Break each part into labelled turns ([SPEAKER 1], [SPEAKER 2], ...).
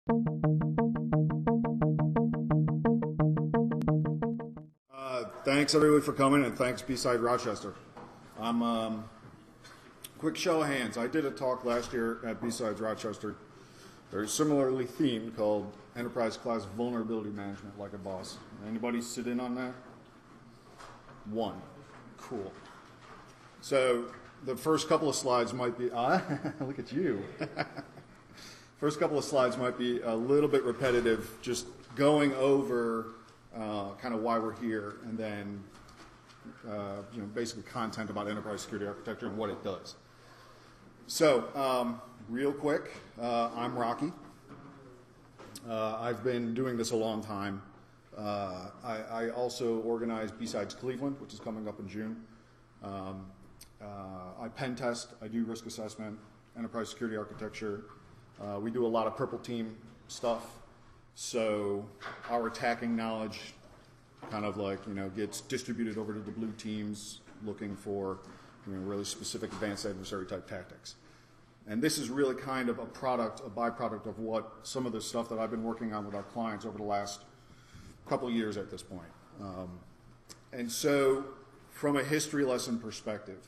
[SPEAKER 1] Thanks everybody for coming, and thanks BSides Rochester. Quick show of hands. I did a talk last year at BSides Rochester, very similarly themed, called Enterprise Class Vulnerability Management Like a Boss. Anybody sit in on that? One. Cool. So the first couple of slides might be, look at you. First couple of slides might be a little bit repetitive, just going over kind of why we're here, and then basically content about enterprise security architecture and what it does. So real quick, I'm Rocky. I've been doing this a long time. I also organize BSides Cleveland, which is coming up in June. I pen test, I do risk assessment, enterprise security architecture. We do a lot of purple team stuff. So our attacking knowledge kind of like, gets distributed over to the blue teams looking for, really specific advanced adversary type tactics. And this is really kind of a byproduct of what some of the stuff that I've been working on with our clients over the last couple of years at this point. And so from a history lesson perspective,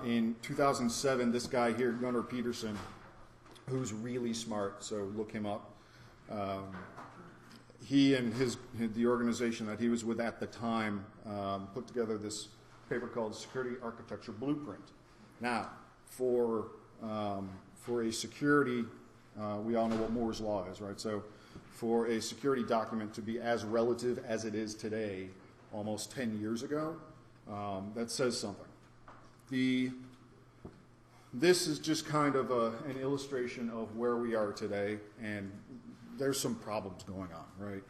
[SPEAKER 1] in 2007, this guy here, Gunnar Peterson, who's really smart, so look him up. He and the organization that he was with at the time put together this paper called Security Architecture Blueprint. Now, for a security, we all know what Moore's Law is, right? So for a security document to be as relative as it is today, almost 10 years ago, that says something. This is just kind of an illustration of where we are today, and there's some problems going on, right?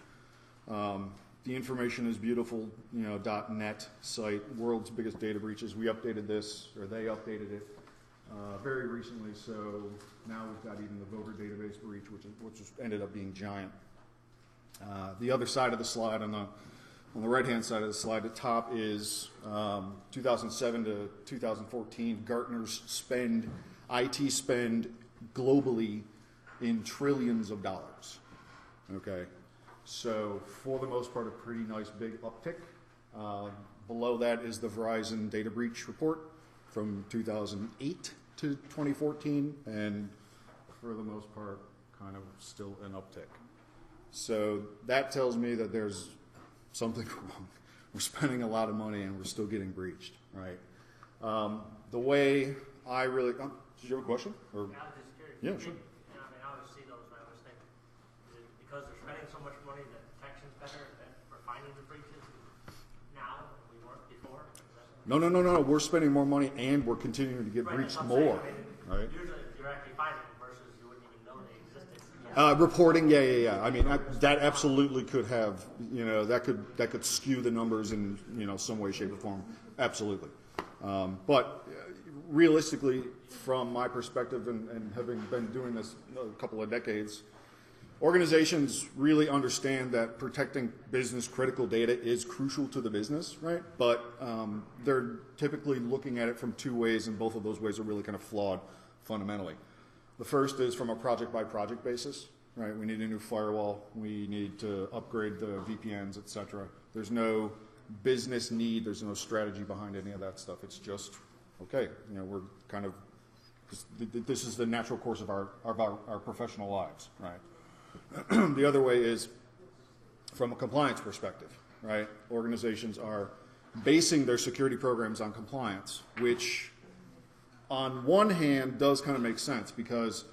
[SPEAKER 1] The information is beautiful, .net site, world's biggest data breaches. We updated this, or they updated it very recently, so now we've got even the voter database breach, which ended up being giant. The other side of the slide, on the right-hand side of the slide, the top is 2007 to 2014, Gartner's IT spend globally in trillions of dollars. Okay, so for the most part, a pretty nice big uptick. Below that is the Verizon data breach report from 2008 to 2014, and for the most part, kind of still an uptick. So that tells me that there's something wrong. We're spending a lot of money and we're still getting breached, right? The way I really, did you have a question? Or?
[SPEAKER 2] Yeah, I was just curious.
[SPEAKER 1] Yeah, sure.
[SPEAKER 2] I always see those, and I always think, is it because they're spending so much money that protection's better, that we're finding the breaches now than we weren't before?
[SPEAKER 1] No. We're spending more money and we're continuing to get breached more. Right?
[SPEAKER 2] Usually you're actually finding them versus you wouldn't even know they existed.
[SPEAKER 1] Reporting, yeah. I mean, that absolutely could have, that could skew the numbers in, some way, shape, or form. Absolutely. But realistically, from my perspective, and having been doing this a couple of decades, organizations really understand that protecting business critical data is crucial to the business, right? But they're typically looking at it from two ways, and both of those ways are really kind of flawed fundamentally. The first is from a project-by-project basis, right? We need a new firewall. We need to upgrade the VPNs, et cetera. There's no business need. There's no strategy behind any of that stuff. It's just, okay, we're kind of, this is the natural course of our professional lives, right? The other way is from a compliance perspective, right? Organizations are basing their security programs on compliance, which on one hand does kind of make sense, because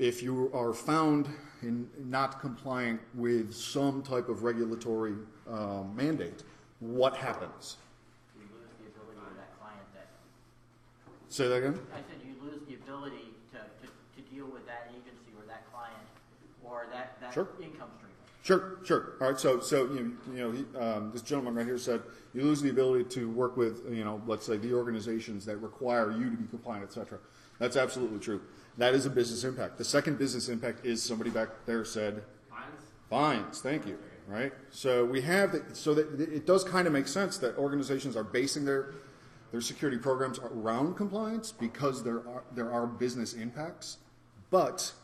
[SPEAKER 1] if you are found in not compliant with some type of regulatory mandate, what happens?
[SPEAKER 3] You lose the ability of that client.
[SPEAKER 1] Say that again?
[SPEAKER 3] I said you lose the ability to deal with that agency or that client or that
[SPEAKER 1] Sure.
[SPEAKER 3] income stream.
[SPEAKER 1] Sure. All right. So this gentleman right here said you lose the ability to work with, let's say the organizations that require you to be compliant, et cetera. That's absolutely true. That is a business impact. The second business impact is somebody back there said fines. Thank you. Right. So we have so that it does kind of make sense that organizations are basing their security programs around compliance because there are business impacts, but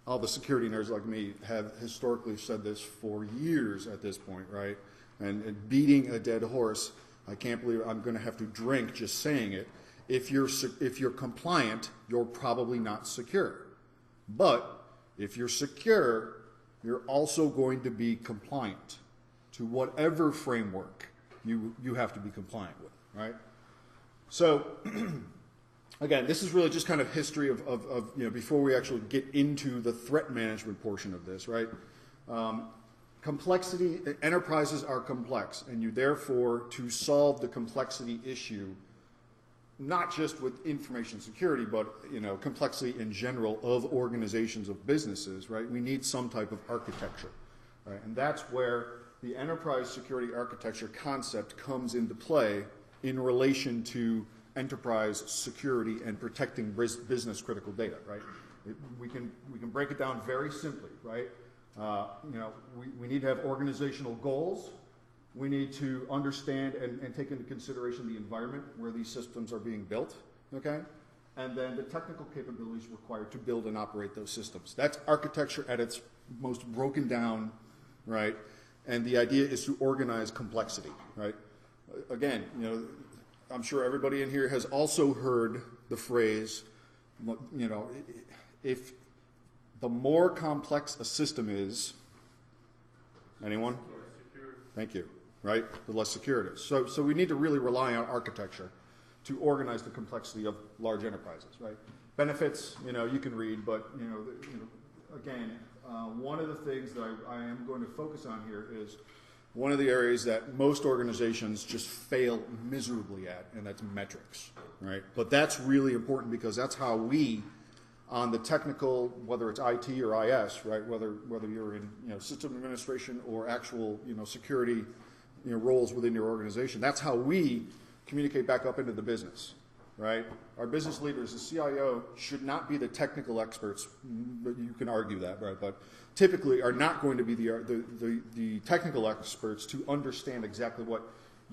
[SPEAKER 1] all the security nerds like me have historically said this for years at this point, right? And beating a dead horse, I can't believe I'm going to have to drink just saying it. If you're compliant, you're probably not secure. But if you're secure, you're also going to be compliant to whatever framework you have to be compliant with, right? So, again, this is really just kind of history of before we actually get into the threat management portion of this, right? Complexity, enterprises are complex, and you therefore, to solve the complexity issue, not just with information security, but complexity in general of organizations, of businesses, right? We need some type of architecture, right? And that's where the enterprise security architecture concept comes into play in relation to enterprise security and protecting business critical data, right? We can break it down very simply, right? We need to have organizational goals. We need to understand and take into consideration the environment where these systems are being built, okay? And then the technical capabilities required to build and operate those systems. That's architecture at its most broken down, right? And the idea is to organize complexity, right? Again, I'm sure everybody in here has also heard the phrase, if the more complex a system is, anyone? Thank you. Right? The less secure it is. So we need to really rely on architecture to organize the complexity of large enterprises, right? Benefits, you can read, but again, one of the things that I am going to focus on here is one of the areas that most organizations just fail miserably at, and that's metrics, right? But that's really important because that's how we, on the technical, whether it's IT or IS, right? Whether you're in system administration or actual security roles within your organization, that's how we communicate back up into the business, right? Our business leaders, the CIO, should not be the technical experts, but you can argue that, right? But typically are not going to be the technical experts to understand exactly what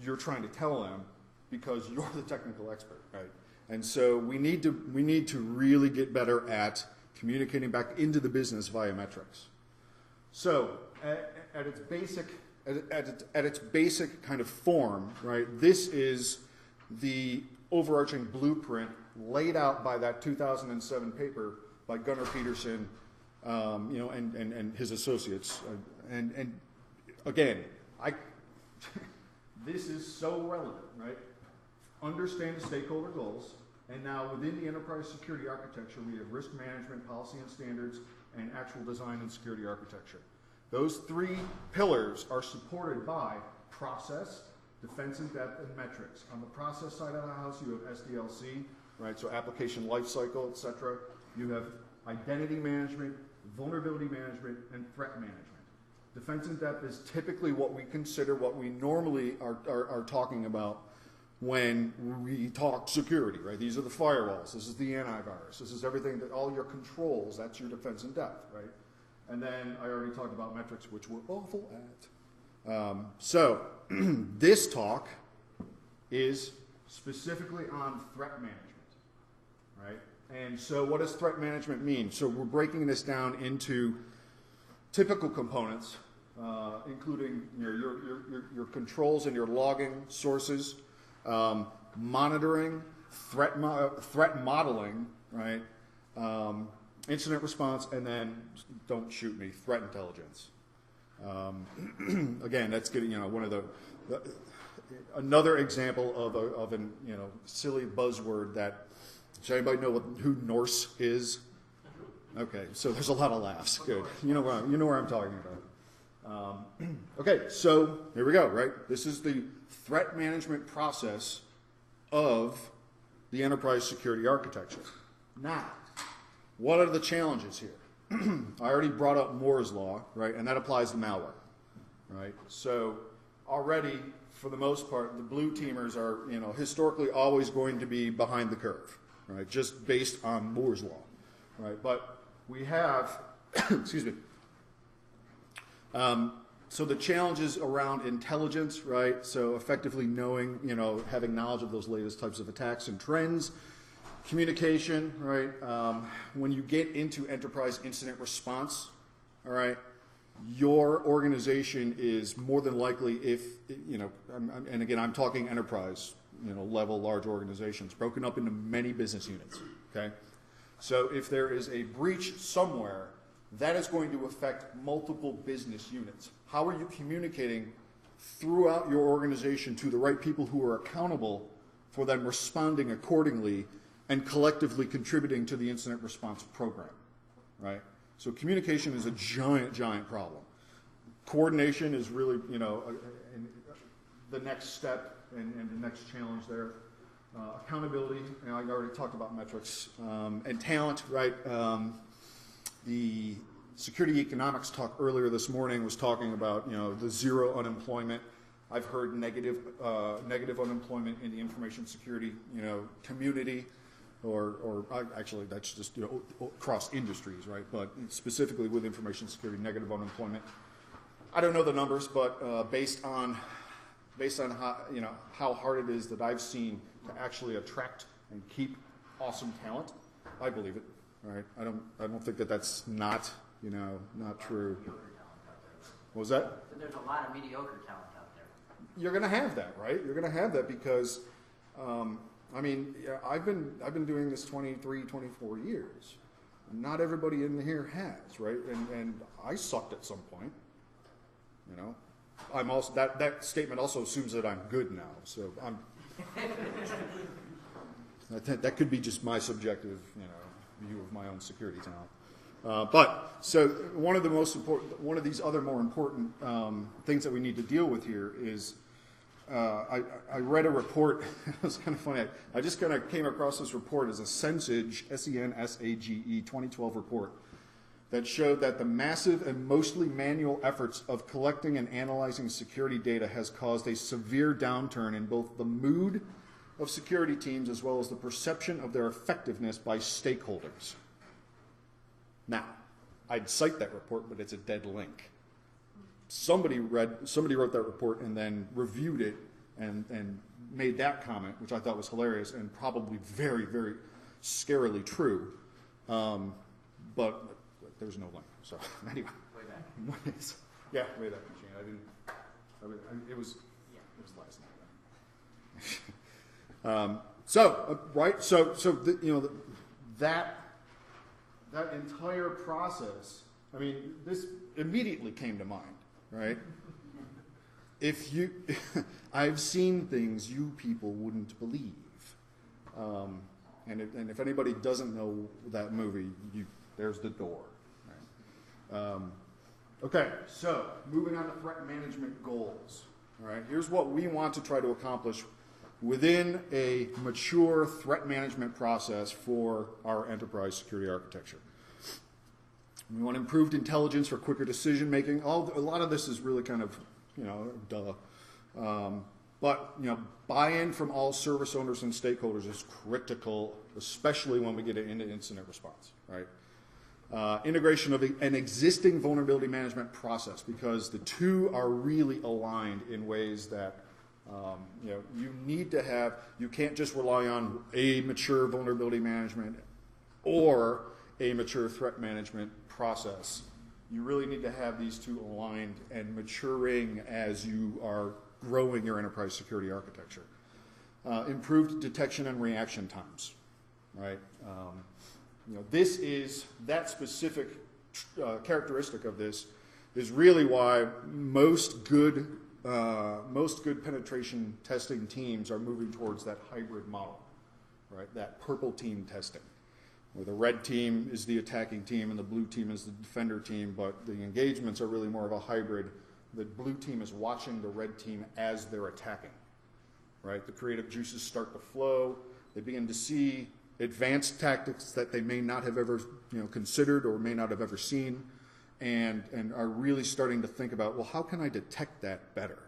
[SPEAKER 1] you're trying to tell them because you're the technical expert, right? And so we need to really get better at communicating back into the business via metrics. So at its basic kind of form, right? This is the overarching blueprint laid out by that 2007 paper by Gunnar Peterson, and his associates. And again, this is so relevant, right? Understand the stakeholder goals, and now within the enterprise security architecture, we have risk management, policy and standards, and actual design and security architecture. Those three pillars are supported by process, defense in depth, and metrics. On the process side of the house, you have SDLC, right? So application lifecycle, et cetera. You have identity management, vulnerability management, and threat management. Defense in depth is typically what we consider, what we normally are talking about when we talk security, right? These are the firewalls, this is the antivirus, this is everything, that all your controls, that's your defense in depth, right? And then I already talked about metrics, which we're awful at. So this talk is specifically on threat management, right? And so what does threat management mean? So we're breaking this down into typical components, including your controls and your logging sources, monitoring, threat modeling, right? Incident response, and then, don't shoot me, threat intelligence. Again, that's getting one of the another example of a silly buzzword that. Does anybody know who Norse is? Okay, so there's a lot of laughs. Good, you know where I'm talking about. Okay, so here we go. Right, this is the threat management process of the enterprise security architecture. Now, what are the challenges here? I already brought up Moore's law, right, and that applies to malware, right? So already, for the most part, the blue teamers are historically always going to be behind the curve, right? Just based on Moore's law, right? But we have, excuse me. So the challenges around intelligence, right? So effectively knowing, having knowledge of those latest types of attacks and trends. Communication, right? When you get into enterprise incident response, all right, your organization is more than likely, if, you know, and again, I'm talking enterprise, you know, level, large organizations, broken up into many business units, okay? So if there is a breach somewhere, that is going to affect multiple business units. How are you communicating throughout your organization to the right people who are accountable for them responding accordingly and collectively contributing to the incident response program, right? So communication is a giant, giant problem. Coordination is really, you know, the next step and the next challenge there. Accountability, you know, I already talked about metrics, and talent, right? The security economics talk earlier this morning was talking about, you know, the zero unemployment. I've heard negative unemployment in the information security, you know, community, or actually that's just, you know, across industries, right? But specifically with information security, negative unemployment. I don't know the numbers, but based on how, you know, how hard it is that I've seen to actually attract and keep awesome talent, I believe it. Right? I don't think that that's not, you know, not true. What was that?
[SPEAKER 3] So there's a lot of mediocre talent out there.
[SPEAKER 1] You're going to have that, right? You're going to have that because, I mean, yeah, I've been doing this 23, 24 years. Not everybody in here has, right? And I sucked at some point. You know, I'm also that statement also assumes that I'm good now. So I'm. That could be just my subjective, you know, view of my own security talent. But so one of these other more important things that we need to deal with here is I read a report. It was kind of funny. I just kind of came across this report as a Sensage, SENSAGE 2012 report that showed that the massive and mostly manual efforts of collecting and analyzing security data has caused a severe downturn in both the mood of security teams as well as the perception of their effectiveness by stakeholders. Now, I'd cite that report, but it's a dead link. Somebody wrote that report and then reviewed it and made that comment, which I thought was hilarious and probably very, very scarily true. But there's no link. So anyway.
[SPEAKER 3] Way back.
[SPEAKER 1] Yeah, way back, Gene. It was last night. Right. So you know that entire process. I mean, this immediately came to mind, right? I've seen things you people wouldn't believe, and if anybody doesn't know that movie, there's the door. Right? Okay, so moving on to threat management goals. All right, here's what we want to try to accomplish within a mature threat management process for our enterprise security architecture. We want improved intelligence for quicker decision making. A lot of this is really kind of, you know, duh. But, you know, buy-in from all service owners and stakeholders is critical, especially when we get into incident response, right? Integration of an existing vulnerability management process, because the two are really aligned in ways that you know, you can't just rely on a mature vulnerability management or a mature threat management process. You really need to have these two aligned and maturing as you are growing your enterprise security architecture. Improved detection and reaction times, right? You know, this is that specific characteristic of this is really why most good penetration testing teams are moving towards that hybrid model, right? That purple team testing, where the red team is the attacking team and the blue team is the defender team, but the engagements are really more of a hybrid. The blue team is watching the red team as they're attacking, right? The creative juices start to flow. They begin to see advanced tactics that they may not have ever, you know, considered or may not have ever seen, and are really starting to think about, well, how can I detect that better?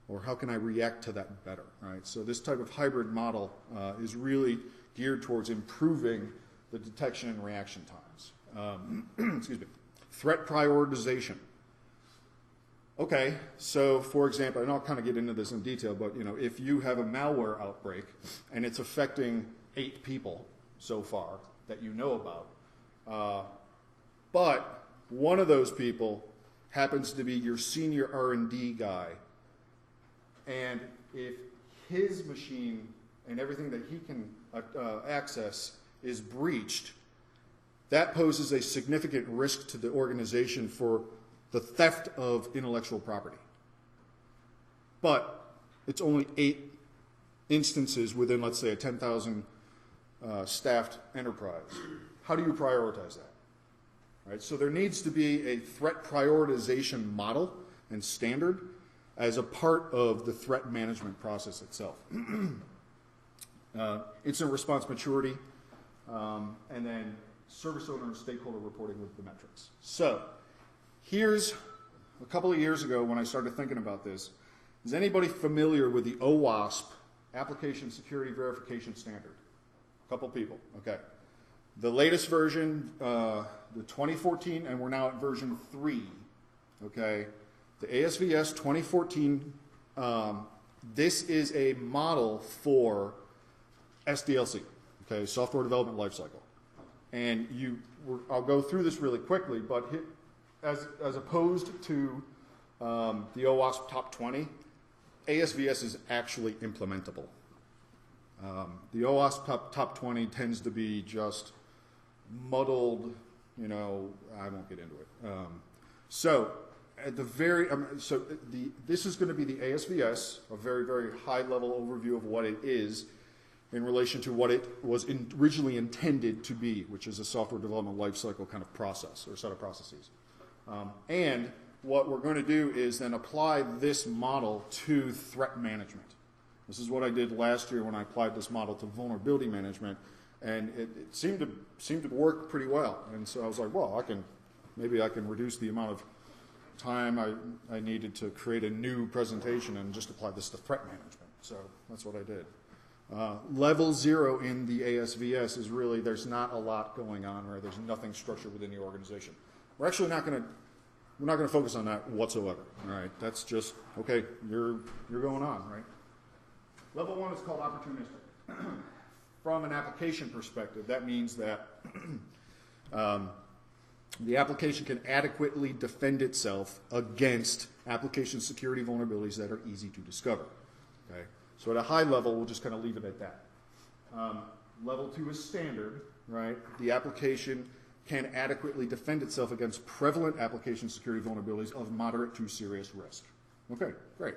[SPEAKER 1] Or how can I react to that better, right? So this type of hybrid model is really geared towards improving the detection and reaction times. Excuse me. Threat prioritization. Okay, so for example, and I'll kind of get into this in detail, but you know, if you have a malware outbreak and it's affecting 8 people, so far that you know about. But one of those people happens to be your senior R&D guy. And if his machine and everything that he can access is breached, that poses a significant risk to the organization for the theft of intellectual property. But it's only 8 instances within, let's say, a 10,000 staffed enterprise. How do you prioritize that? Right? So there needs to be a threat prioritization model and standard as a part of the threat management process itself. Incident response maturity, and then service owner and stakeholder reporting with the metrics. So here's a couple of years ago when I started thinking about this. Is anybody familiar with the OWASP, Application Security Verification Standard? A couple people, okay. The latest version, the 2014, and we're now at version 3, okay. The ASVS 2014, this is a model for SDLC, okay, Software Development Lifecycle. And I'll go through this really quickly, but as opposed to the OWASP Top 20, ASVS is actually implementable. The OWASP Top 20 tends to be just muddled, you know, I won't get into it. So at the very, this is going to be the ASVS, a very, very high level overview of what it is in relation to what it was originally intended to be, which is a software development lifecycle kind of process or set of processes. And what we're going to do is then apply this model to threat management. This is what I did last year when I applied this model to vulnerability management, and it seemed to work pretty well. And so I was like, well, maybe I can reduce the amount of time I needed to create a new presentation and just apply this to threat management. So that's what I did. Level 0 in the ASVS is really, there's not a lot going on, right? There's nothing structured within the organization. We're actually not going to focus on that whatsoever. All right, that's just okay. You're going on, right? Level 1 is called opportunistic. From an application perspective, that means that the application can adequately defend itself against application security vulnerabilities that are easy to discover. Okay, so at a high level, we'll just kind of leave it at that. Level 2 is standard, right? The application can adequately defend itself against prevalent application security vulnerabilities of moderate to serious risk. Okay, great.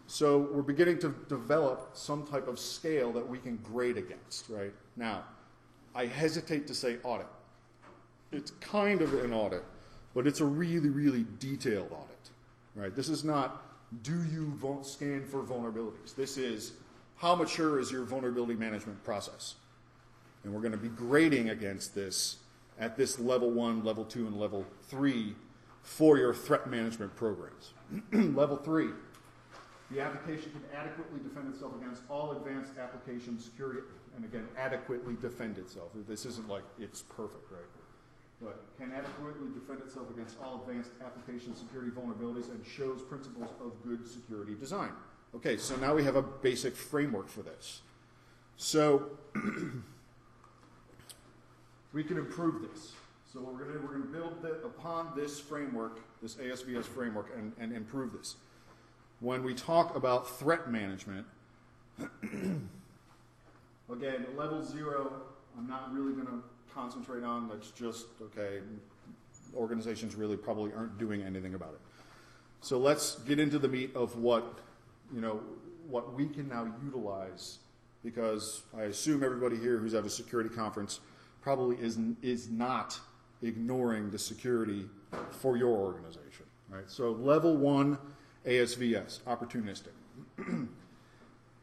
[SPEAKER 1] So we're beginning to develop some type of scale that we can grade against, right? Now, I hesitate to say audit. It's kind of an audit, but it's a really, really detailed audit, right? This is not, do you scan for vulnerabilities? This is, how mature is your vulnerability management process? And we're going to be grading against this at this level 1, level 2, and level 3 for your threat management programs. Level 3, the application can adequately defend itself against all advanced application security, and again, adequately defend itself. This isn't like it's perfect, right? But can adequately defend itself against all advanced application security vulnerabilities and shows principles of good security design. Okay, so now we have a basic framework for this. So we can improve this. So what we're going to build upon this framework, this ASVS framework, and improve this. When we talk about threat management, again, level 0, I'm not really going to concentrate on. That's just, okay, organizations really probably aren't doing anything about it. So let's get into the meat of what we can now utilize, because I assume everybody here who's at a security conference probably is not ignoring the security for your organization, right? So level 1, ASVS, opportunistic.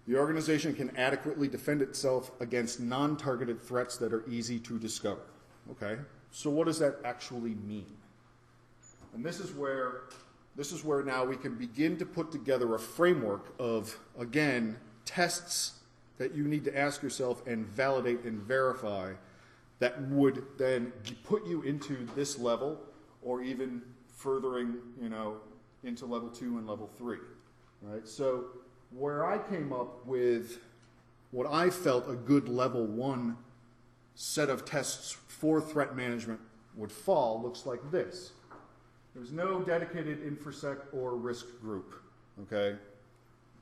[SPEAKER 1] The organization can adequately defend itself against non-targeted threats that are easy to discover. Okay, so what does that actually mean? And this is where now we can begin to put together a framework of, again, tests that you need to ask yourself and validate and verify that would then put you into this level, or even furthering, into level 2 and level 3, right? So where I came up with what I felt a good level 1 set of tests for threat management would fall looks like this. There's no dedicated InfoSec or risk group, okay?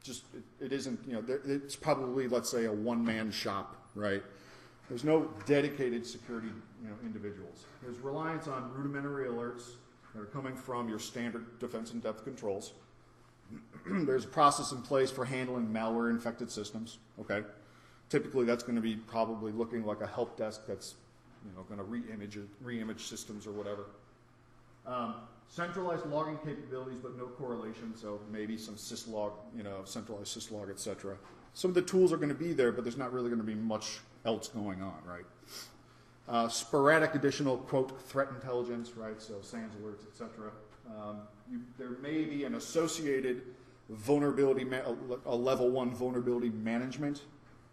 [SPEAKER 1] Just, it isn't, you know, it's probably, let's say, a one-man shop, right? There's no dedicated security, you know, individuals. There's reliance on rudimentary alerts that are coming from your standard defense in depth controls. There's a process in place for handling malware-infected systems, okay? Typically, that's going to be probably looking like a help desk that's, you know, going to re-image systems or whatever. Centralized logging capabilities, but no correlation, so maybe some syslog, you know, centralized syslog, etc. Some of the tools are going to be there, but there's not really going to be much else going on, right? Sporadic additional, quote, threat intelligence, right, so SANS alerts, etc. There may be an associated vulnerability, a level 1 vulnerability management,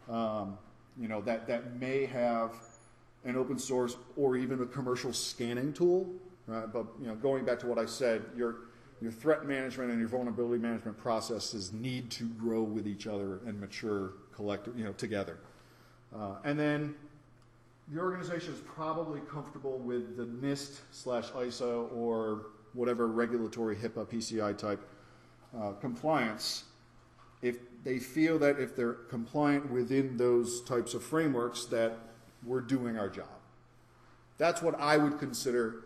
[SPEAKER 1] you know, that may have an open source or even a commercial scanning tool, right? But, you know, going back to what I said, your threat management and your vulnerability management processes need to grow with each other and mature collectively, you know, together. And then the organization is probably comfortable with the NIST/ISO or whatever regulatory HIPAA, PCI type compliance. If they feel that if they're compliant within those types of frameworks, that we're doing our job. That's what I would consider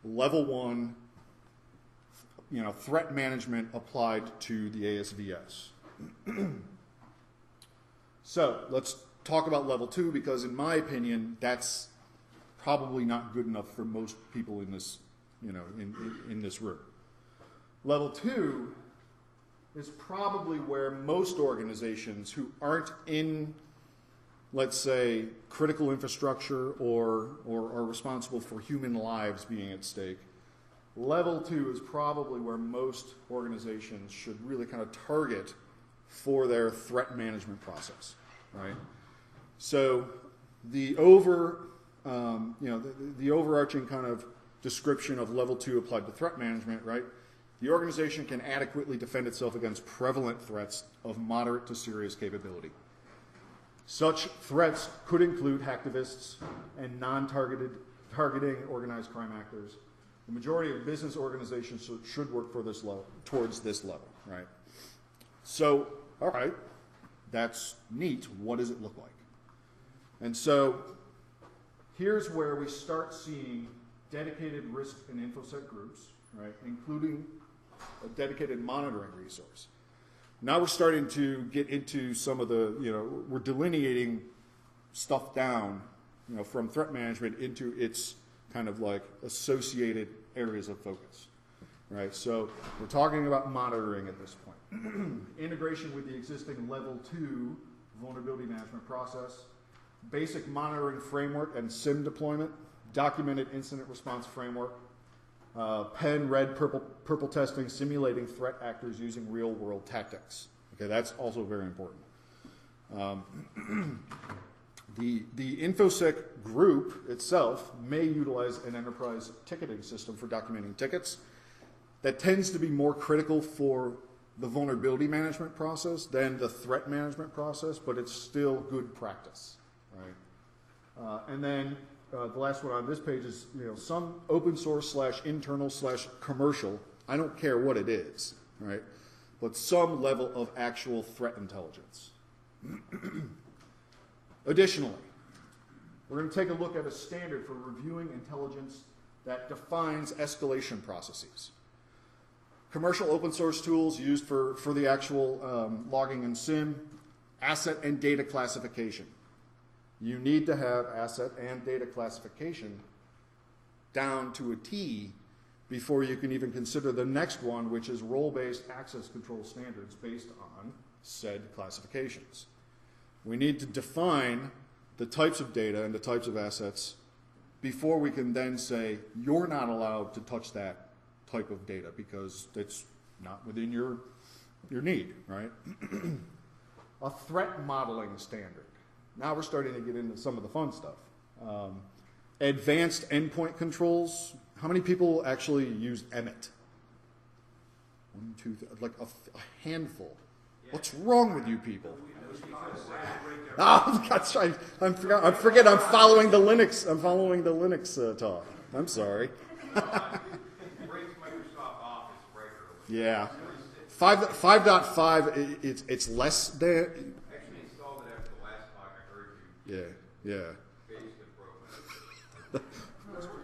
[SPEAKER 1] level 1, you know, threat management applied to the ASVS. So let's talk about level 2, because in my opinion, that's probably not good enough for most people in this, you know, in this room. Level 2 is probably where most organizations who aren't in, let's say, critical infrastructure or are responsible for human lives being at stake. Level 2 is probably where most organizations should really kind of target for their threat management process, right? So the the overarching kind of description of level 2 applied to threat management, right? The organization can adequately defend itself against prevalent threats of moderate to serious capability. Such threats could include hacktivists and targeting organized crime actors. The majority of business organizations should work for this level, towards this level, right? So, all right, that's neat. What does it look like? And so here's where we start seeing dedicated risk and InfoSec groups, right, including a dedicated monitoring resource. Now we're starting to get into some of the, you know, we're delineating stuff down, you know, from threat management into its kind of like associated areas of focus, right? So we're talking about monitoring at this point. Integration with the existing level 2 vulnerability management process, basic monitoring framework and SIM deployment, documented incident response framework, pen, red, purple testing, simulating threat actors using real-world tactics. Okay, that's also very important. The InfoSec group itself may utilize an enterprise ticketing system for documenting tickets. That tends to be more critical for the vulnerability management process than the threat management process, but it's still good practice, right? And then the last one on this page is, you know, some open source / internal / commercial, I don't care what it is, right? But some level of actual threat intelligence. Additionally, we're going to take a look at a standard for reviewing intelligence that defines escalation processes. Commercial open source tools used for the actual logging and SIM, asset and data classification. You need to have asset and data classification down to a T before you can even consider the next one, which is role-based access control standards based on said classifications. We need to define the types of data and the types of assets before we can then say, you're not allowed to touch that type of data because it's not within your need, right? A threat modeling standard. Now we're starting to get into some of the fun stuff. Advanced endpoint controls. How many people actually use Emmet? One, two, like a handful. What's wrong with you people? Oh, that's right. I forget. I'm following the Linux. I'm following the Linux talk. I'm sorry. Yeah. 5.5. It's less than.
[SPEAKER 4] Actually installed it after the last talk I heard you.
[SPEAKER 1] Yeah.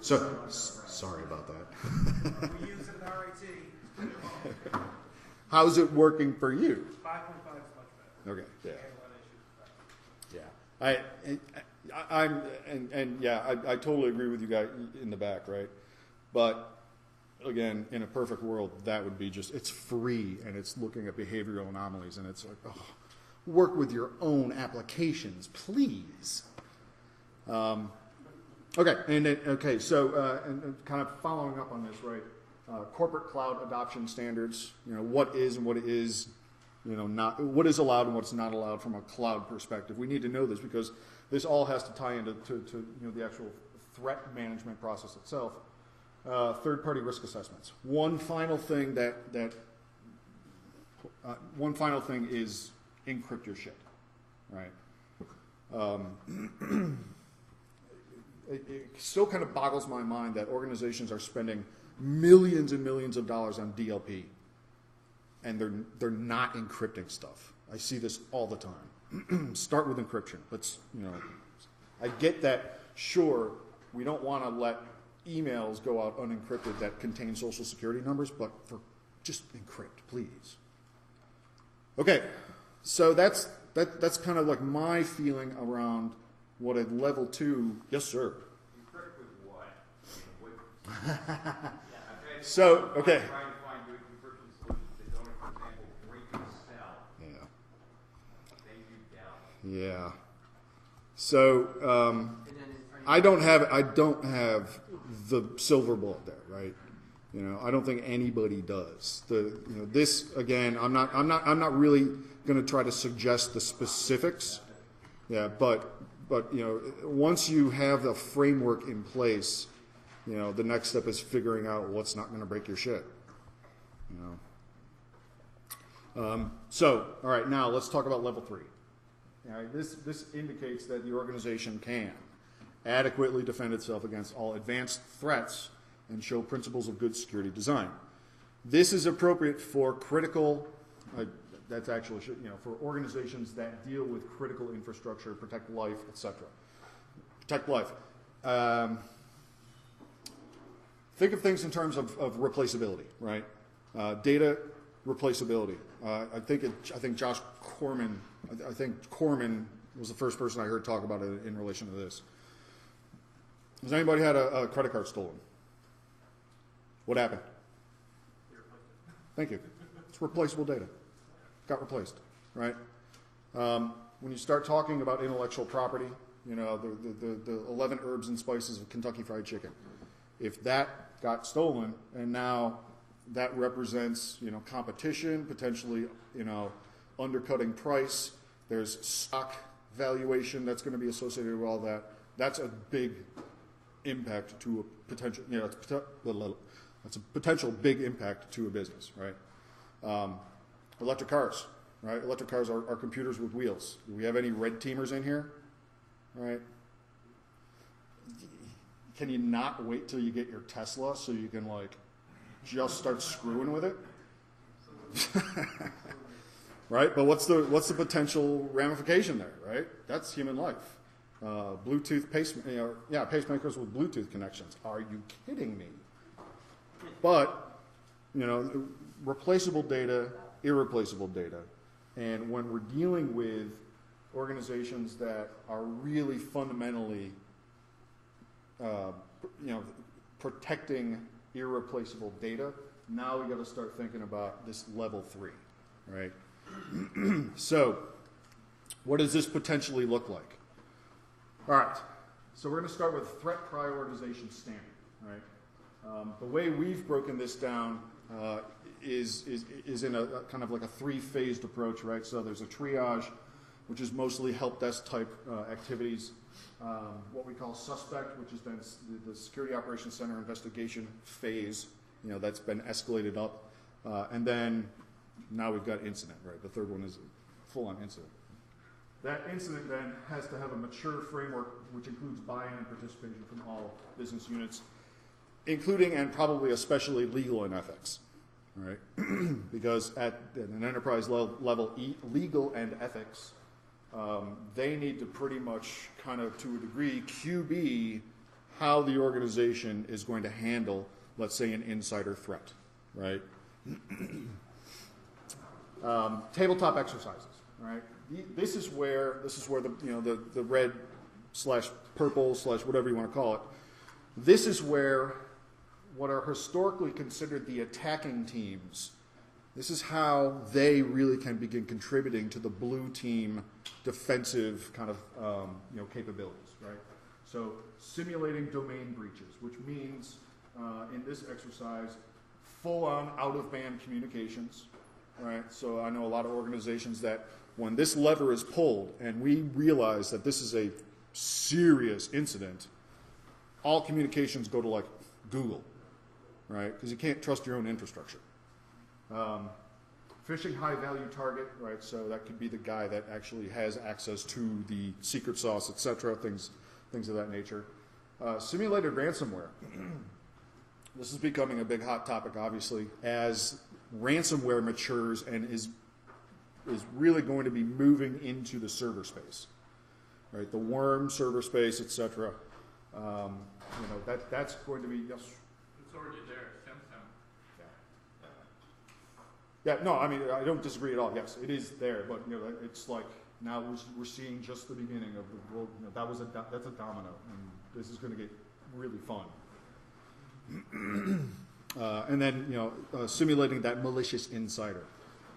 [SPEAKER 1] So sorry about that.
[SPEAKER 5] We use it in RIT.
[SPEAKER 1] How's it working for you?
[SPEAKER 5] 5.5 is much better.
[SPEAKER 1] Okay. Yeah.
[SPEAKER 5] We had a lot of issues with that.
[SPEAKER 1] I totally agree with you guys in the back, right? But again, in a perfect world, that would be it's free and it's looking at behavioral anomalies and it's like, oh, work with your own applications, please. Okay, so kind of following up on this, right? Corporate cloud adoption standards. What is and what is, not what is allowed and what's not allowed from a cloud perspective. We need to know this because this all has to tie into the actual threat management process itself. Third-party risk assessments. One final thing is encrypt your shit, right? It still kind of boggles my mind that organizations are spending millions and millions of dollars on DLP, and they're not encrypting stuff. I see this all the time. Start with encryption. I get that. Sure, we don't want to let emails go out unencrypted that contain social security numbers, but just encrypt, please. Okay, so that's kind of like my feeling around what a level 2. Yes, sir.
[SPEAKER 4] Encrypt with what?
[SPEAKER 1] So, okay.
[SPEAKER 4] Trying to find good encryption solutions that don't, for example, break and sell.
[SPEAKER 1] Yeah.
[SPEAKER 4] Thank you, Dell.
[SPEAKER 1] Yeah. So I don't have the silver bullet there, right? I don't think anybody does. This again, I'm not really going to try to suggest the specifics. Yeah, but once you have the framework in place, the next step is figuring out what's not going to break your shit. So, all right, now let's talk about level 3. All right, this indicates that the organization can adequately defend itself against all advanced threats and show principles of good security design. This is appropriate for critical. That's actually for organizations that deal with critical infrastructure, protect life, etc. Protect life. Think of things in terms of replaceability, right? Data replaceability. I think Josh Corman. I think Corman was the first person I heard talk about it in relation to this. Has anybody had a credit card stolen? What happened? Thank you. It's replaceable data. Got replaced, right? When you start talking about intellectual property, the 11 herbs and spices of Kentucky Fried Chicken. If that got stolen and now that represents, competition, potentially, undercutting price, there's stock valuation that's going to be associated with all that. That's a big impact to a potential, that's a potential big impact to a business, right? Electric cars, right? Electric cars are computers with wheels. Do we have any red teamers in here? Right? Can you not wait till you get your Tesla so you can just start screwing with it? Right? But what's the potential ramification there, right? That's human life. Bluetooth pacemakers with Bluetooth connections. Are you kidding me? But, replaceable data, irreplaceable data. And when we're dealing with organizations that are really fundamentally, protecting irreplaceable data, now we got to start thinking about this level 3, right? So, what does this potentially look like? All right. So we're going to start with threat prioritization standard, right? The way we've broken this down is in a kind of like a 3-phased approach, right? So there's a triage, which is mostly help desk type activities. What we call suspect, which is then the Security Operations Center investigation phase. That's been escalated up, and then Now we've got incident, right? The third one is full-on incident. That incident then has to have a mature framework which includes buy-in and participation from all business units, including and probably especially legal and ethics, right? Because at an enterprise level, legal and ethics, they need to pretty much kind of, to a degree, QB how the organization is going to handle, let's say, an insider threat, right? Tabletop exercises, right? This is where the red / purple / whatever you want to call it. This is where what are historically considered the attacking teams. This is how they really can begin contributing to the blue team defensive kind of capabilities, right? So simulating domain breaches, which means in this exercise, full-on out-of-band communications, right? So I know a lot of organizations that when this lever is pulled and we realize that this is a serious incident, all communications go to like Google, right? Because you can't trust your own infrastructure. Phishing high-value target, right? So that could be the guy that actually has access to the secret sauce, etc., things of that nature. Simulated ransomware. This is becoming a big hot topic, obviously, as ransomware matures and is really going to be moving into the server space, right? The worm server space, etc. That's going to be yes.
[SPEAKER 4] It's already there, SimSim.
[SPEAKER 1] Yeah, no, I mean I don't disagree at all. Yes, it is there, but it's like now we're seeing just the beginning of the world. That's a domino, and this is going to get really fun. And then simulating that malicious insider.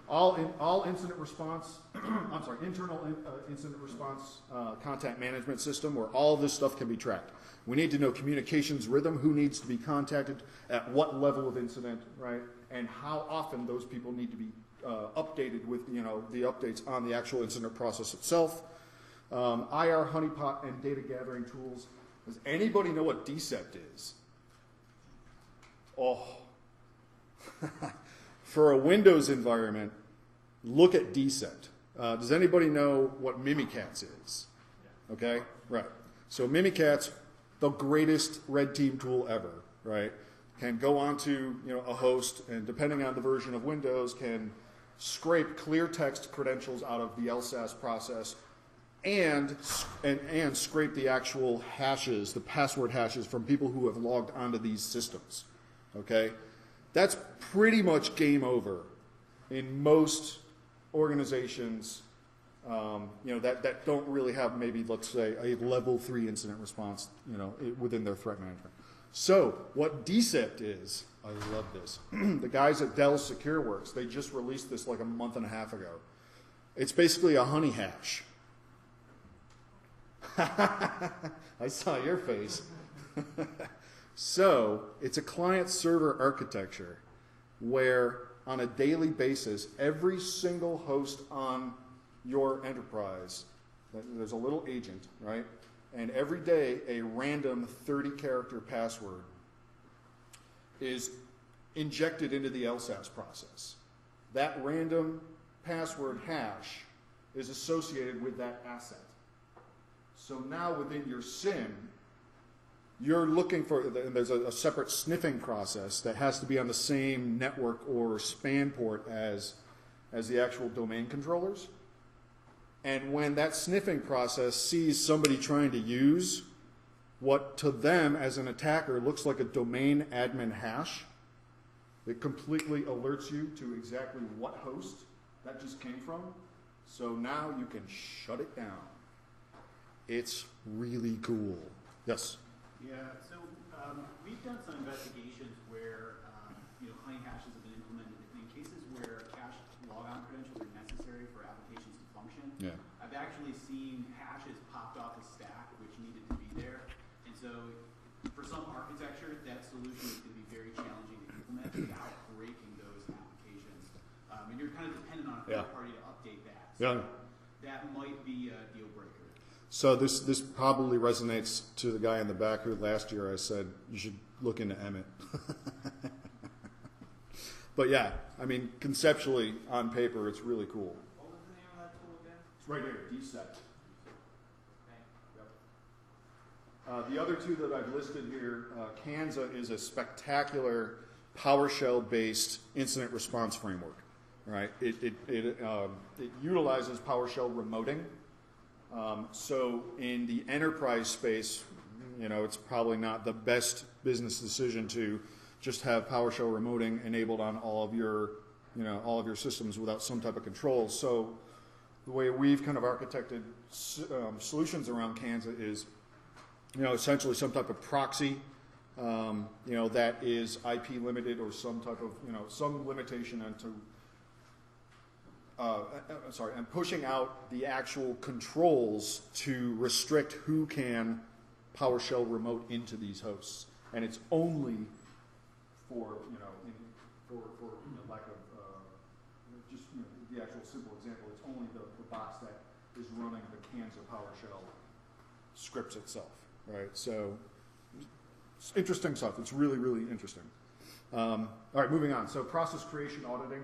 [SPEAKER 1] All incident response, internal incident response contact management system where all this stuff can be tracked. We need to know communications rhythm, who needs to be contacted, at what level of incident, right, and how often those people need to be updated with the updates on the actual incident process itself. IR honeypot and data gathering tools. Does anybody know what DSEPT is? Oh. For a Windows environment, look at DSEPT. Does anybody know what Mimikatz is? Okay, right. So Mimikatz, the greatest red team tool ever, right? Can go onto a host, and depending on the version of Windows, can scrape clear text credentials out of the LSAS process, and scrape the actual hashes, the password hashes from people who have logged onto these systems. Okay. That's pretty much game over in most organizations that don't really have maybe, let's say, a level 3 incident response within their threat management. So what DSEPT is, I love this. The guys at Dell SecureWorks, they just released this like a month and a half ago. It's basically a honey hash. I saw your face. So it's a client-server architecture where on a daily basis, every single host on your enterprise, there's a little agent, right? And every day a random 30-character password is injected into the LSAS process. That random password hash is associated with that asset. So now within your SIM, you're looking for, and there's a separate sniffing process that has to be on the same network or span port as the actual domain controllers. And when that sniffing process sees somebody trying to use what to them as an attacker looks like a domain admin hash, it completely alerts you to exactly what host that just came from. So now you can shut it down. It's really cool. Yes?
[SPEAKER 6] Yeah, so we've done some investigations where honey hashes have been implemented in cases where cache logon credentials are necessary for applications to function.
[SPEAKER 1] Yeah.
[SPEAKER 6] I've actually seen hashes popped off the stack which needed to be there, and so for some architecture, that solution is going to be very challenging to implement without breaking those applications, and you're kind of dependent on a third party to update that. So that might be a deal breaker.
[SPEAKER 1] So this probably resonates to the guy in the back who last year I said you should look into Emmett. But yeah, I mean, conceptually, on paper, it's really cool.
[SPEAKER 5] What was the name of that tool again?
[SPEAKER 1] It's right here, BSides. The other two that I've listed here, Kanza is a spectacular PowerShell-based incident response framework. Right? It utilizes PowerShell remoting. So in the enterprise space, you know, it's probably not the best business decision to just have PowerShell remoting enabled on all of your, you know, all of your systems without some type of control. So the way we've kind of architected solutions around Kanza is, you know, essentially some type of proxy, you know, that is IP limited or some type of, you know, some limitation into, and pushing out the actual controls to restrict who can PowerShell remote into these hosts. And it's only for, you know, for you know, lack of, just, you know, the actual simple example, it's only the box that is running the Kanza PowerShell scripts itself. Right, so it's interesting stuff. It's really, really interesting. All right, moving on. So process creation auditing.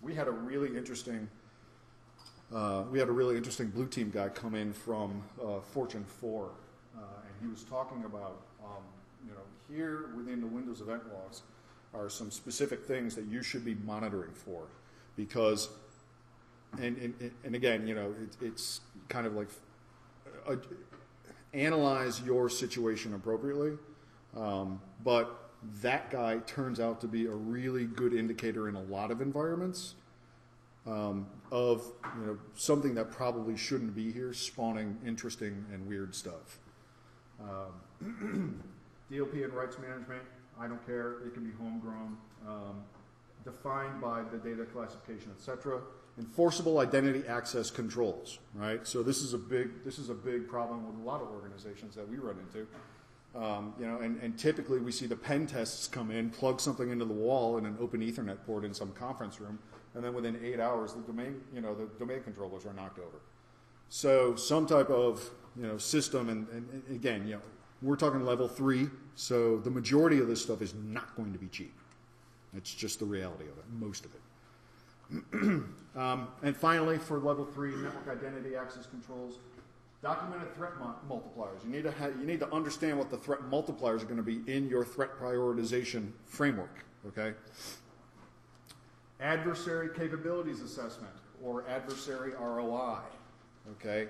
[SPEAKER 1] We had a really interesting blue team guy come in from Fortune 4, and he was talking about, you know, here within the Windows event logs are some specific things that you should be monitoring for, because, and again, you know, it's kind of like. Analyze your situation appropriately, but that guy turns out to be a really good indicator in a lot of environments of, you know, something that probably shouldn't be here, spawning interesting and weird stuff. DLP and rights management, I don't care. It can be homegrown, defined by the data classification, etc. Enforceable identity access controls, right? So this is a big problem with a lot of organizations that we run into. You know, and typically we see the pen tests come in, plug something into the wall in an open Ethernet port in some conference room, and then within 8 hours the domain controllers are knocked over. So some type of, you know, system, and again, you know, we're talking level 3, so the majority of this stuff is not going to be cheap. It's just the reality of it, most of it. And finally, for level 3, network identity access controls, documented threat multipliers. You need to understand what the threat multipliers are going to be in your threat prioritization framework. Okay. Adversary capabilities assessment, or adversary ROI. Okay.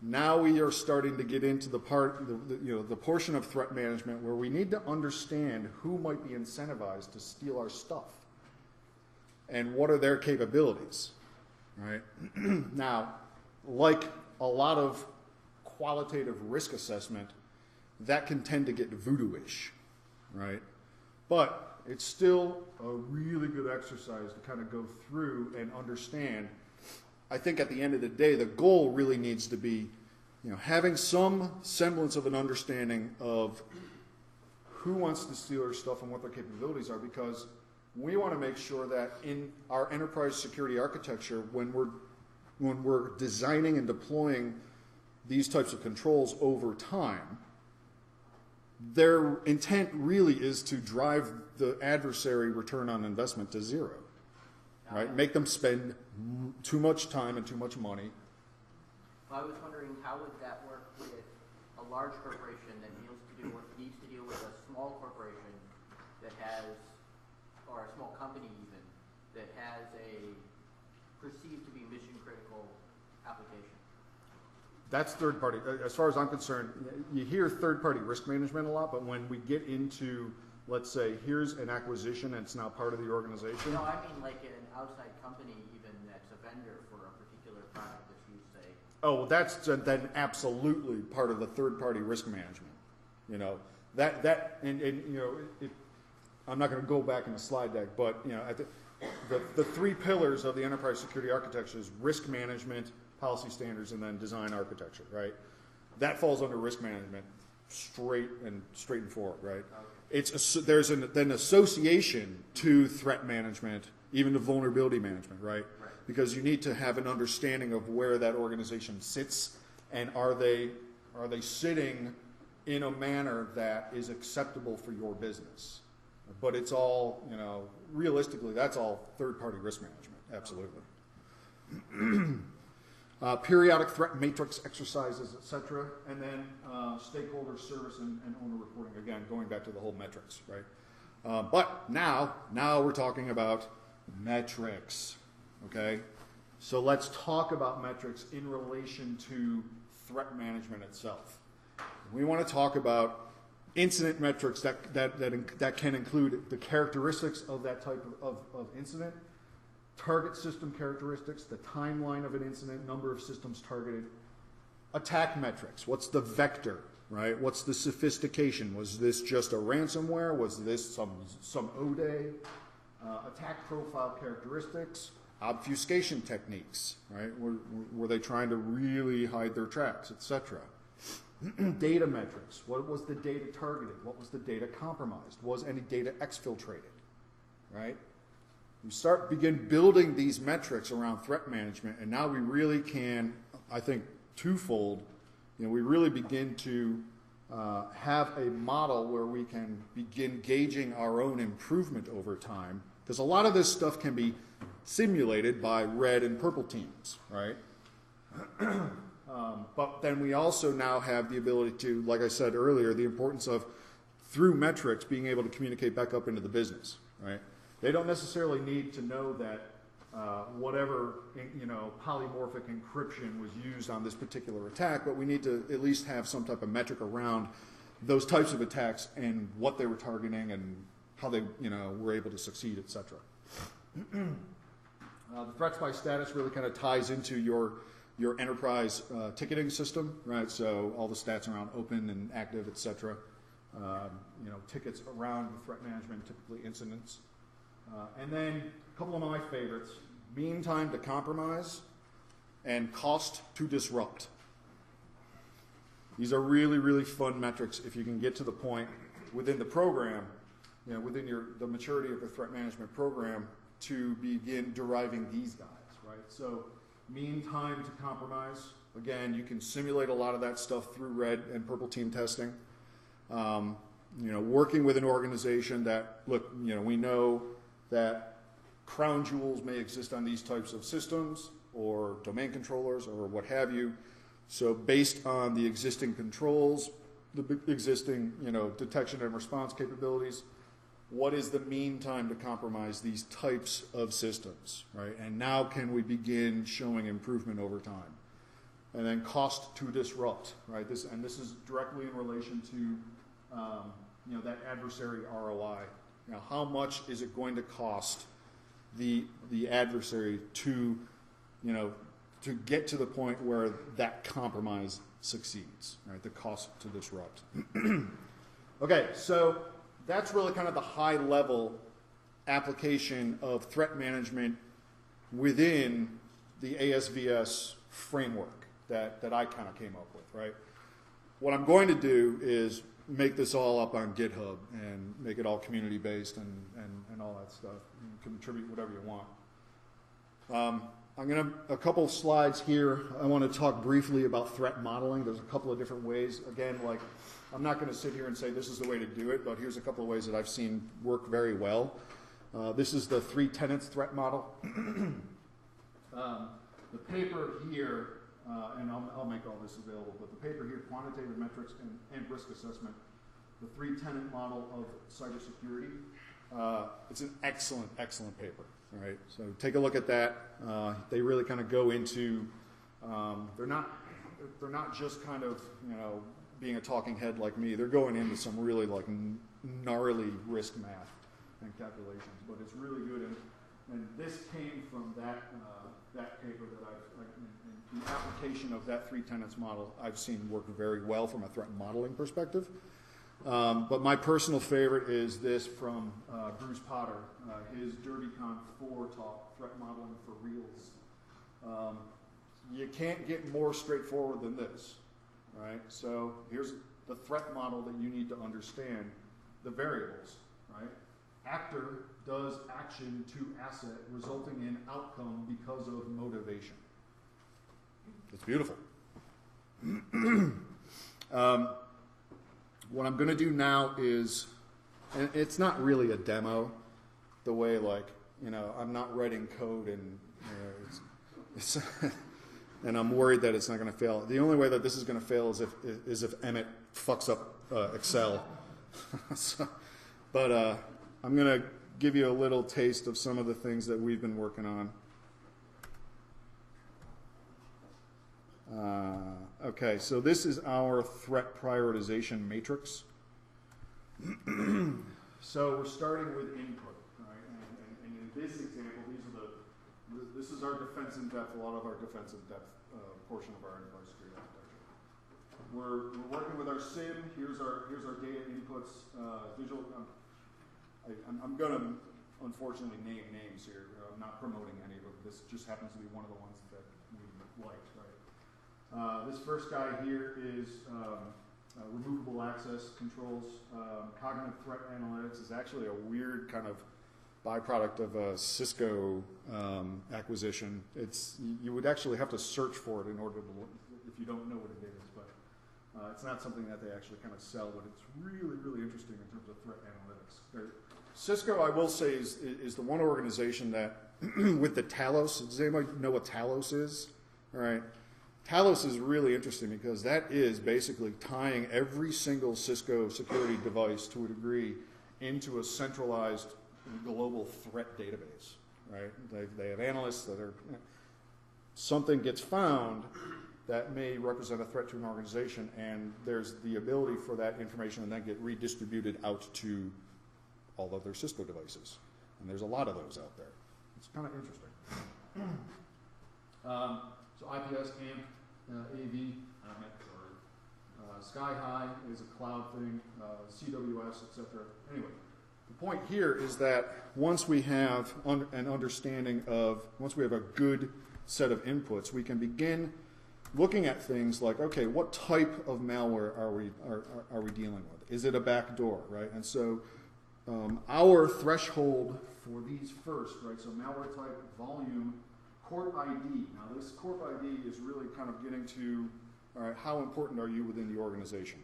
[SPEAKER 1] Now we are starting to get into the part, the portion of threat management where we need to understand who might be incentivized to steal our stuff. And what are their capabilities, right? Now, like a lot of qualitative risk assessment, that can tend to get voodoo-ish, right? But it's still a really good exercise to kind of go through and understand. I think at the end of the day, the goal really needs to be, you know, having some semblance of an understanding of who wants to steal our stuff and what their capabilities are, because we want to make sure that in our enterprise security architecture, when we're designing and deploying these types of controls over time, their intent really is to drive the adversary return on investment to zero, right? Make them spend too much time and too much money.
[SPEAKER 3] Well, I was wondering, how would that work with a large corporation that needs to deal with a small corporation that has, or a small company even, that has a perceived to be mission critical application?
[SPEAKER 1] That's third party. As far as I'm concerned, you hear third party risk management a lot, but when we get into, let's say, here's an acquisition and it's now part of the organization.
[SPEAKER 3] No, I mean like an outside company even that's a vendor for a particular product that you say.
[SPEAKER 1] Oh, well, that's then absolutely part of the third party risk management. You know, and you know, I'm not going to go back in the slide deck, but you know, the 3 pillars of the enterprise security architecture is risk management, policy standards, and then design architecture, right? That falls under risk management, straight and forward, right? Okay. There's an association to threat management, even to vulnerability management, right? Because you need to have an understanding of where that organization sits, and are they sitting in a manner that is acceptable for your business, But it's all, realistically, that's all third-party risk management, absolutely. Periodic threat matrix exercises, etc., and then stakeholder service and owner reporting, again, going back to the whole metrics, right? But now we're talking about metrics, okay? So let's talk about metrics in relation to threat management itself. We want to talk about incident metrics that can include the characteristics of that type of incident, target system characteristics, the timeline of an incident, number of systems targeted, attack metrics, what's the vector, right? What's the sophistication? Was this just a ransomware? Was this some ODA? Attack profile characteristics, obfuscation techniques, right? Were they trying to really hide their tracks, etc.? Data metrics. What was the data targeted? What was the data compromised? Was any data exfiltrated, right? You begin building these metrics around threat management, and now we really can, I think, twofold. We really begin to have a model where we can begin gauging our own improvement over time, because a lot of this stuff can be simulated by red and purple teams, right? But then we also now have the ability to, like I said earlier, the importance of, through metrics, being able to communicate back up into the business, right? They don't necessarily need to know that whatever, polymorphic encryption was used on this particular attack, but we need to at least have some type of metric around those types of attacks and what they were targeting and how they, were able to succeed, etc. The threats by status really kind of ties into your enterprise ticketing system, right? So all the stats around open and active, etc. Tickets around the threat management, typically incidents. And then a couple of my favorites: mean time to compromise and cost to disrupt. These are really, really fun metrics if you can get to the point within the program, within the maturity of the threat management program, to begin deriving these guys, right? So mean time to compromise. Again, you can simulate a lot of that stuff through red and purple team testing. Working with an organization that, we know that crown jewels may exist on these types of systems or domain controllers or what have you. So based on the existing controls, the existing, detection and response capabilities, what is the mean time to compromise these types of systems, right? And now can we begin showing improvement over time? And then cost to disrupt, right? This is directly in relation to, that adversary ROI. How much is it going to cost the adversary to get to the point where that compromise succeeds, right? The cost to disrupt. Okay, so that's really kind of the high-level application of threat management within the ASVS framework that I kind of came up with, right? What I'm going to do is make this all up on GitHub and make it all community-based and all that stuff. You can contribute whatever you want. A couple slides here. I want to talk briefly about threat modeling. There's a couple of different ways. Again, I'm not going to sit here and say this is the way to do it, but here's a couple of ways that I've seen work very well. This is the 3 tenets threat model. The paper here, and I'll make all this available, but the paper here, quantitative metrics and risk assessment, the 3 tenet model of cybersecurity. It's an excellent, excellent paper. All right, so take a look at that. They really kind of go into, they're not just kind of, being a talking head like me. They're going into some really gnarly risk math and calculations, but it's really good. And this came from that paper that the application of that 3 tenets model I've seen work very well from a threat modeling perspective. But my personal favorite is this from Bruce Potter, his DerbyCon 4 talk, Threat Modeling for Reals. You can't get more straightforward than this, right? So here's the threat model that you need to understand, the variables, right? Actor does action to asset, resulting in outcome because of motivation. It's beautiful. What I'm going to do now is and it's not really a demo, the way like, I'm not writing code and it's and I'm worried that it's not going to fail. The only way that this is going to fail is if Emmett fucks up Excel. But I'm going to give you a little taste of some of the things that we've been working on. Okay, so this is our threat prioritization matrix. So we're starting with input, right? And in this example, this is our defense in depth, a lot of our defense in depth portion of our enterprise security architecture. We're working with our SIM. Here's our data inputs. Digital. I'm going to unfortunately name names here. I'm not promoting any of them. This just happens to be one of the ones that we liked, right? This first guy here is removable access controls. Cognitive threat analytics is actually a weird kind of byproduct of a Cisco acquisition. You would actually have to search for it in order to look, if you don't know what it is, but it's not something that they actually kind of sell, but it's really, really interesting in terms of threat analytics. Cisco, I will say, is the one organization that, with the Talos, does anybody know what Talos is? All right. Talos is really interesting because that is basically tying every single Cisco security device to a degree into a centralized global threat database, right? They have analysts that are, something gets found that may represent a threat to an organization, and there's the ability for that information to then get redistributed out to all of their Cisco devices. And there's a lot of those out there. It's kind of interesting. So IPS, AMP, AV, Sky High is a cloud thing, CWS, etc. Anyway, the point here is that once we have an understanding of, once we have a good set of inputs, we can begin looking at things like, okay, what type of malware are we dealing with? Is it a backdoor, right? And so our threshold for these first, right? So malware type, volume, Corp ID. Now this Corp ID is really kind of getting to, all right, how important are you within the organization,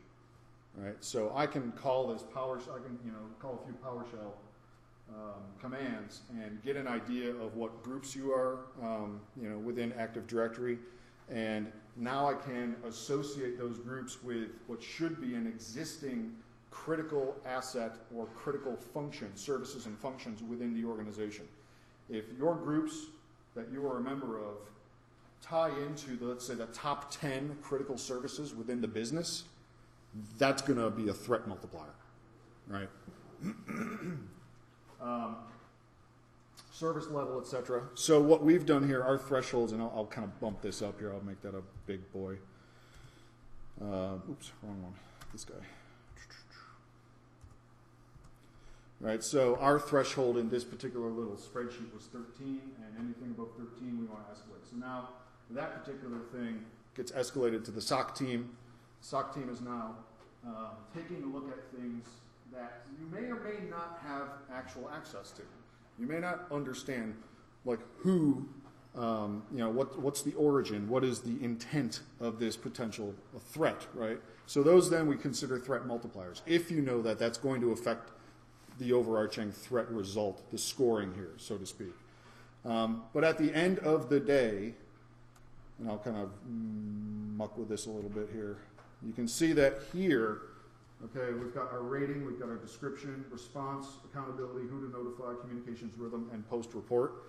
[SPEAKER 1] right? So I can call this call a few PowerShell commands and get an idea of what groups you are, within Active Directory, and now I can associate those groups with what should be an existing critical asset or critical function, services and functions within the organization. If your groups that you are a member of tie into, let's say, the top 10 critical services within the business, that's going to be a threat multiplier, right? Service level, etc. So what we've done here, our thresholds, and I'll kind of bump this up here. I'll make that a big boy. Oops, wrong one. This guy. Right, so our threshold in this particular little spreadsheet was 13, and anything above 13 we want to escalate. So now that particular thing gets escalated to the SOC team. SOC team is now taking a look at things that you may or may not have actual access to. You may not understand, like, who, what's the origin, what is the intent of this potential threat, right? So those then we consider threat multipliers. If you know that that's going to affect the overarching threat result, the scoring here, so to speak. But at the end of the day, and I'll kind of muck with this a little bit here, you can see that here, okay, we've got our rating, we've got our description, response, accountability, who to notify, communications rhythm, and post-report.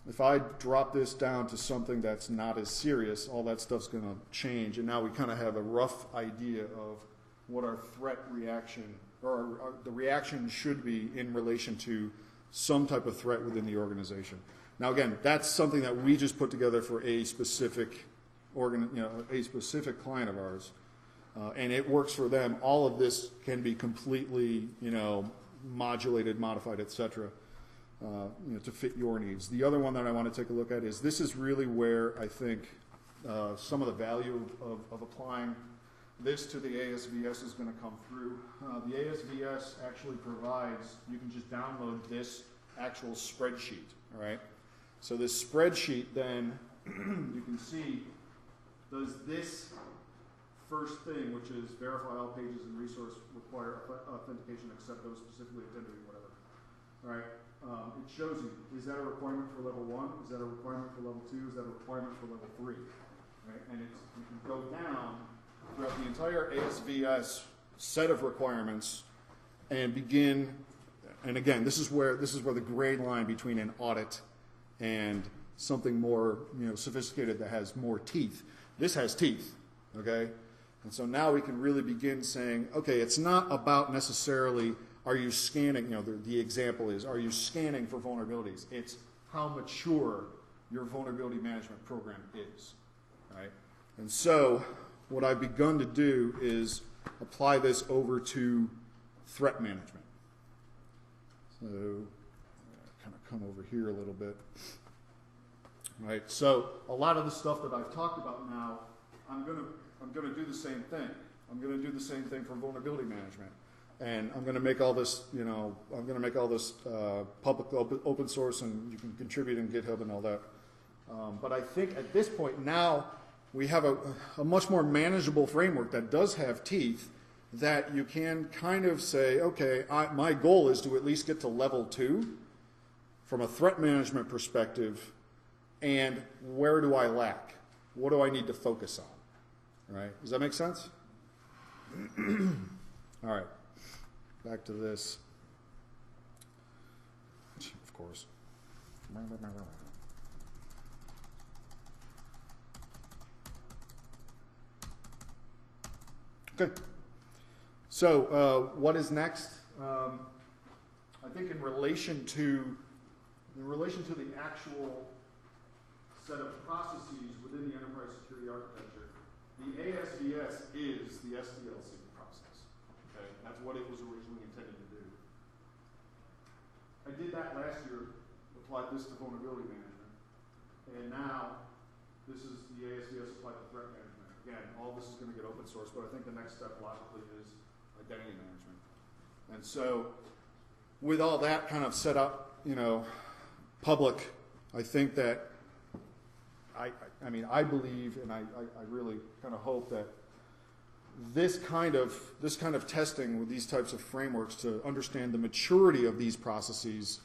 [SPEAKER 1] If I drop this down to something that's not as serious, all that stuff's going to change, and now we kind of have a rough idea of what our threat reaction, or the reaction should be in relation to some type of threat within the organization. Now again, that's something that we just put together for a specific a specific client of ours, and it works for them. All of this can be completely, modulated, modified, etc., to fit your needs. The other one that I want to take a look at is, this is really where I think some of the value of applying this to the ASVS is going to come through. The ASVS actually provides, you can just download this actual spreadsheet, all right? So this spreadsheet then, you can see, does this first thing, which is verify all pages and resource require authentication except those specifically intended or whatever. All right. It shows you, is that a requirement for level 1? Is that a requirement for level 2? Is that a requirement for level 3? Right? And it's, you can go down throughout the entire ASVS set of requirements and begin, and again, this is where the gray line between an audit and something more, sophisticated that has more teeth. This has teeth, okay? And so now we can really begin saying, okay, it's not about necessarily are you scanning, the example is, are you scanning for vulnerabilities? It's how mature your vulnerability management program is, right? And so what I've begun to do is apply this over to threat management. So kind of come over here a little bit. Right, so a lot of the stuff that I've talked about now, I'm gonna do the same thing. I'm gonna do the same thing for vulnerability management, and I'm gonna make all this, public open source, and you can contribute in GitHub and all that. But I think at this point now we have a much more manageable framework that does have teeth, that you can kind of say, okay, my goal is to at least get to level 2 from a threat management perspective. And where do I lack? What do I need to focus on? Right? Does that make sense? All right. Back to this. Of course. Okay. So what is next? I think in relation to the actual set of processes within the enterprise security architecture, the ASVS is the SDLC process. Okay, that's what it was originally intended to do. I did that last year, applied this to vulnerability management, and now this is the ASVS applied to threat management. Again, all this is going to get open source, but I think the next step logically is identity management. And so, with all that kind of set up, public, I think that I believe, and I really kind of hope that this kind of testing with these types of frameworks to understand the maturity of these processes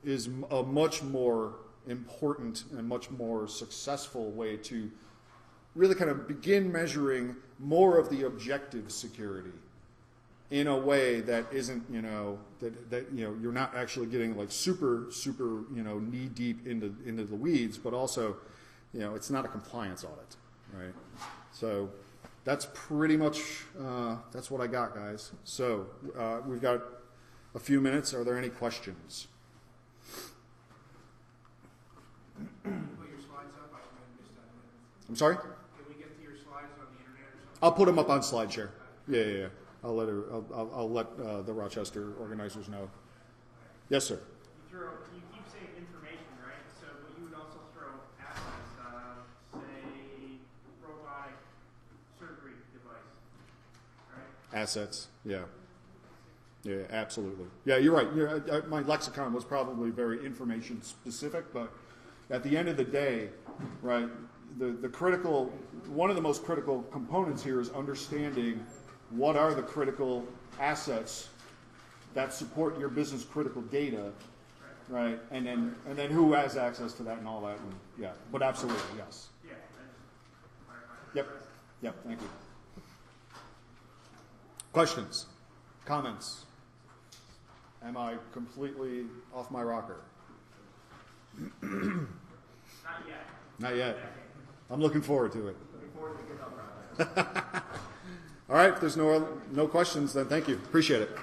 [SPEAKER 1] is a much more important and much more successful way to really kind of begin measuring more of the objective security in a way that isn't, you're not actually getting like super, knee deep into the weeds, but also, it's not a compliance audit, right? So that's pretty much, that's what I got, guys. So we've got a few minutes. Are there any questions?
[SPEAKER 5] Can you put your slides up? I missed that.
[SPEAKER 1] I'm sorry?
[SPEAKER 5] Can we get to your slides on the internet or something?
[SPEAKER 1] I'll put them up on SlideShare. Yeah. I'll let the Rochester organizers know. Yes, sir.
[SPEAKER 5] You keep saying information, right? So, but you would also throw assets, say, robotic surgery device, right?
[SPEAKER 1] Assets, yeah. Yeah, absolutely. Yeah, you're right. My lexicon was probably very information specific, but at the end of the day, right, one of the most critical components here is understanding what are the critical assets that support your business critical data, right? And then who has access to that and all that. And, yeah, but absolutely, yes. Yeah. Yep. Thank you. Questions, comments? Am I completely off my rocker?
[SPEAKER 2] Not yet.
[SPEAKER 1] Not yet. I'm looking forward to it.
[SPEAKER 3] Looking forward to the GitHub project.
[SPEAKER 1] All right, if there's no questions, then thank you. Appreciate it.